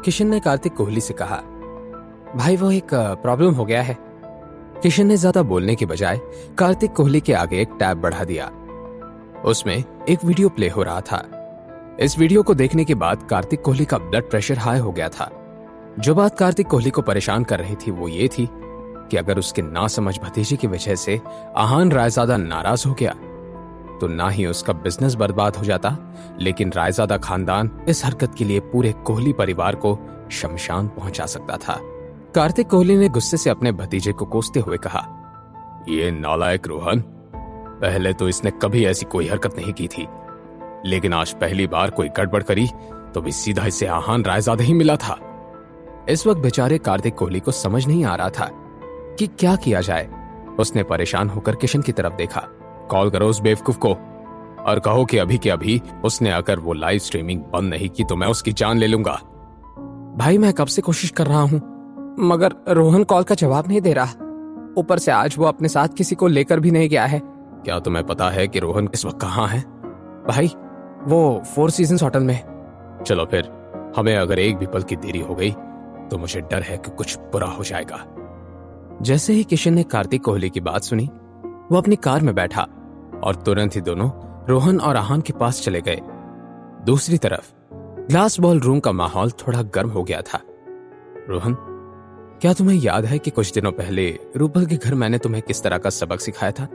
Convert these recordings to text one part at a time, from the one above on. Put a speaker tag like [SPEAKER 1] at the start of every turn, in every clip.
[SPEAKER 1] किशन ने कार्तिक कोहली से कहा, भाई वो एक प्रॉब्लम हो गया है। किशन ने ज्यादा बोलने के बजाय कार्तिक कोहली के आगे एक टैब बढ़ा दिया। उसमें एक वीडियो प्ले हो रहा था। इस वीडियो को देखने के बाद कार्तिक कोहली का ब्लड प्रेशर हाई हो गया था। जो बात कार्तिक कोहली को परेशान कर रही थी वो ये थी कि अगर उसके नासमझ भतीजे की वजह से आहान रायजादा नाराज हो गया तो ना ही उसका बिजनेस बर्बाद हो जाता, लेकिन रायजादा खानदान इस हरकत के लिए पूरे कोहली परिवार को शमशान पहुंचा सकता था। कार्तिक कोहली ने गुस्से से अपने भतीजे को कोसते हुए कहा, ये नालायक रोहन, पहले तो इसने कभी ऐसी कोई हरकत नहीं की थी, लेकिन आज पहली बार कोई गड़बड़ करी तो भी सीधा इसे आहान रायजादा ही मिला था। इस वक्त बेचारे कार्तिक कोहली को समझ नहीं आ रहा था कि क्या किया जाए। उसने परेशान होकर किशन की तरफ देखा। कॉल करो उस बेवकूफ को और कहो कि अभी के अभी उसने अगर वो लाइव स्ट्रीमिंग बंद नहीं की तो मैं उसकी जान ले लूंगा।
[SPEAKER 2] भाई मैं कब से कोशिश कर रहा हूं, मगर रोहन कॉल का जवाब नहीं दे रहा। ऊपर से आज वो अपने साथ किसी को लेकर भी नहीं गया है।
[SPEAKER 1] क्या तुम्हें पता है कि रोहन इस वक्त कहाँ है?
[SPEAKER 2] भाई वो 4 सीजन्स होटल में।
[SPEAKER 1] चलो फिर, हमें अगर एक भी पल की देरी हो गई तो मुझे डर है कि कुछ बुरा हो जाएगा। जैसे ही किशन ने कार्तिक कोहली की बात सुनी, वो अपनी कार में बैठा और तुरंत ही दोनों रोहन और आहान के पास चले गए। दूसरी तरफ ग्लास बॉल रूम का माहौल थोड़ा गर्म हो गया था। रोहन, क्या तुम्हें याद है कि कुछ दिनों पहले रूपल के घर मैंने तुम्हें किस तरह का सबक सिखाया था?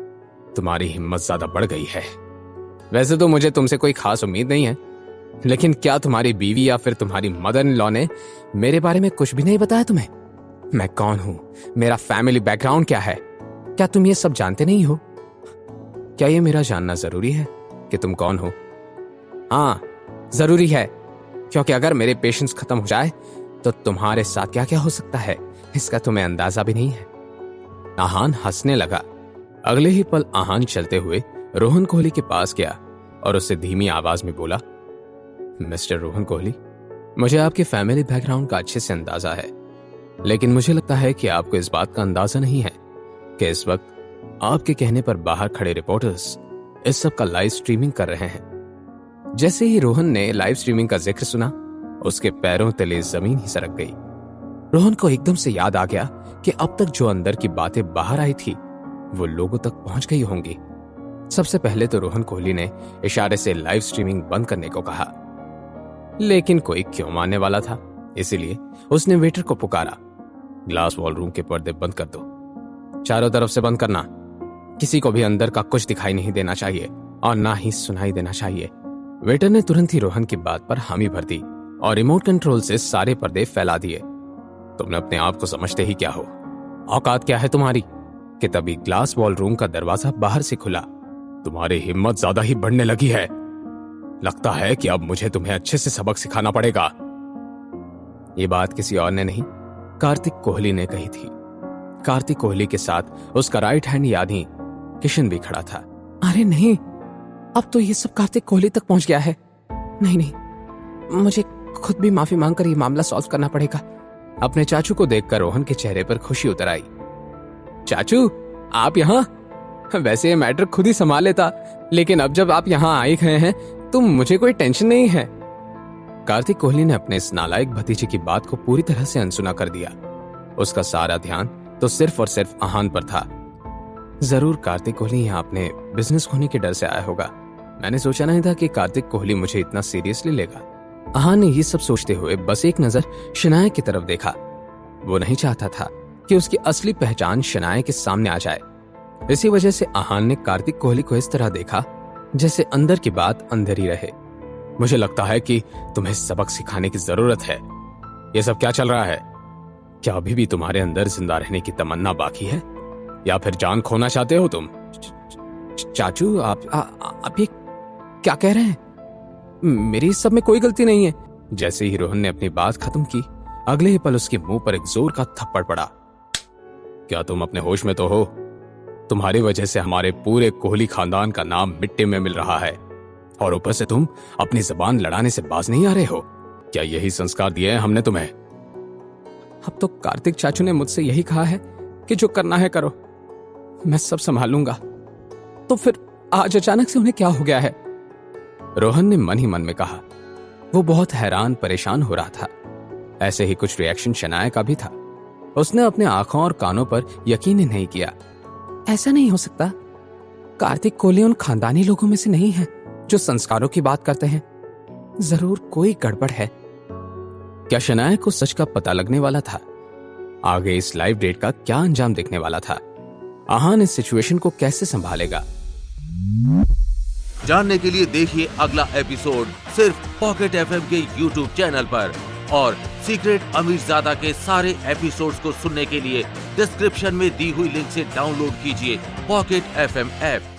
[SPEAKER 1] तुम्हारी हिम्मत ज्यादा बढ़ गई है। वैसे तो मुझे तुमसे कोई खास उम्मीद नहीं है, लेकिन क्या तुम्हारी बीवी या फिर तुम्हारी मदर इन लॉ ने मेरे बारे में कुछ भी नहीं बताया तुम्हें? मैं कौन हूं, मेरा फैमिली बैकग्राउंड क्या है, क्या तुम ये सब जानते नहीं हो? क्या ये मेरा जानना जरूरी है कि तुम कौन हो? हाँ, जरूरी है, क्योंकि अगर मेरे पेशेंस खत्म हो जाए तो तुम्हारे साथ क्या क्या हो सकता है इसका तुम्हें अंदाजा भी नहीं है। आहान हंसने लगा। अगले ही पल आहान चलते हुए रोहन कोहली के पास गया और उससे धीमी आवाज में बोला, मिस्टर रोहन कोहली, मुझे आपके फैमिली बैकग्राउंड का अच्छे से अंदाजा है, लेकिन मुझे लगता है कि आपको इस बात का अंदाजा नहीं है कि इस वक्त आपके कहने पर बाहर खड़े रिपोर्टर्स इस सब का लाइव स्ट्रीमिंग कर रहे हैं। जैसे ही रोहन ने लाइव स्ट्रीमिंग का जिक्र सुना, उसके पैरों तले जमीन ही सरक गई। रोहन को एकदम से याद आ गया कि अब तक जो अंदर की बातें बाहर आई थी वो लोगों तक पहुंच गई होंगी। सबसे पहले तो रोहन कोहली ने इशारे से लाइव स्ट्रीमिंग बंद करने को कहा, लेकिन कोई क्यों मानने वाला था, इसीलिए उसने वेटर को पुकारा, ग्लास वॉल रूम के पर्दे बंद कर दो, चारों तरफ से बंद करना, किसी को भी अंदर का कुछ दिखाई नहीं देना चाहिए और ना ही सुनाई देना चाहिए। वेटर ने तुरंत ही रोहन की बात पर हामी भर दी और रिमोट कंट्रोल से सारे पर्दे फैला दिए। तुमने अपने आप को समझते ही क्या हो, औकात क्या है तुम्हारी? कि तभी ग्लास वॉल रूम का दरवाजा बाहर से खुला। तुम्हारी हिम्मत ज्यादा ही बढ़ने लगी है, लगता है कि अब मुझे तुम्हें अच्छे से सबक सिखाना पड़ेगा। ये बात किसी और ने नहीं, कार्तिक कोहली ने कही थी। कार्तिक कोहली के साथ उसका राइट हैंड यानी किशन भी खड़ा था।
[SPEAKER 2] अरे नहीं, अब तो ये सब कार्तिक कोहली तक पहुंच गया है। नहीं नहीं, मुझे खुद भी माफी मांगकर ये मामला सॉल्व करना पड़ेगा।
[SPEAKER 1] अपने चाचू को देखकर रोहन के चेहरे पर खुशी उतर आई। चाचू, आप यहाँ? वैसे ये मैटर खुद ही संभाल लेता, लेकिन अब जब आप यहाँ आए गए हैं तो मुझे कोई टेंशन नहीं है। कार्तिक कोहली ने अपने इस नालायक भतीजे की बात को पूरी तरह से अनसुना कर दिया। उसका सारा ध्यान तो सिर्फ और सिर्फ आहान पर था। जरूर कार्तिक कोहली यहाँ अपने बिजनेस खोने के डर से आया होगा। मैंने सोचा नहीं था कि कार्तिक कोहली मुझे इतना सीरियसली लेगा। आहान ने ये सब सोचते हुए बस एक नजर शनाया की तरफ देखा। वो नहीं चाहता था कि उसकी असली पहचान शनाया के सामने आ जाए। इसी वजह से आहान ने कार्तिक कोहली को इस तरह देखा जैसे अंदर की बात अंदर ही रहे। मुझे लगता है कि तुम्हें सबक सिखाने की जरूरत है। ये सब क्या चल रहा है? क्या अभी भी तुम्हारे अंदर जिंदा रहने की तमन्ना बाकी है या फिर जान खोना चाहते हो तुम?
[SPEAKER 2] चाचू, आप ये क्या कह रहे हैं? मेरी इस सब में कोई गलती नहीं है।
[SPEAKER 1] जैसे ही रोहन ने अपनी बात खत्म की, अगले ही पल उसके मुंह पर एक जोर का थप्पड़ पड़ा। क्या तुम अपने होश में तो हो? तुम्हारी वजह से हमारे पूरे कोहली खानदान का नाम मिट्टी में मिल रहा है और ऊपर से तुम अपनी जबान लड़ाने से बाज नहीं आ रहे हो। क्या यही संस्कार दिए हैं हमने तुम्हें?
[SPEAKER 2] अब तो कार्तिक चाचू ने मुझसे यही कहा है कि जो करना है करो, मैं सब संभाल लूंगा। तो फिर आज अचानक से उन्हें क्या हो गया है?
[SPEAKER 1] रोहन ने मन ही मन में कहा। वो बहुत हैरान परेशान हो रहा था। ऐसे ही कुछ रिएक्शन शनाया का भी था। उसने अपने आंखों और कानों पर यकीन ही नहीं किया।
[SPEAKER 2] ऐसा नहीं हो सकता। कार्तिक कोहली उन खानदानी लोगों में से नहीं है जो संस्कारों की बात करते हैं। जरूर कोई गड़बड़ है।
[SPEAKER 1] क्या शनाया को सच का पता लगने वाला था? आगे इस लाइव डेट का क्या अंजाम दिखने वाला था? आहान इस सिचुएशन को कैसे संभालेगा?
[SPEAKER 3] जानने के लिए देखिए अगला एपिसोड सिर्फ पॉकेट एफएम के YouTube चैनल पर। और सीक्रेट अमीरजादा के सारे एपिसोड्स को सुनने के लिए डिस्क्रिप्शन में दी हुई लिंक से डाउनलोड कीजिए पॉकेट एफएम ऐप।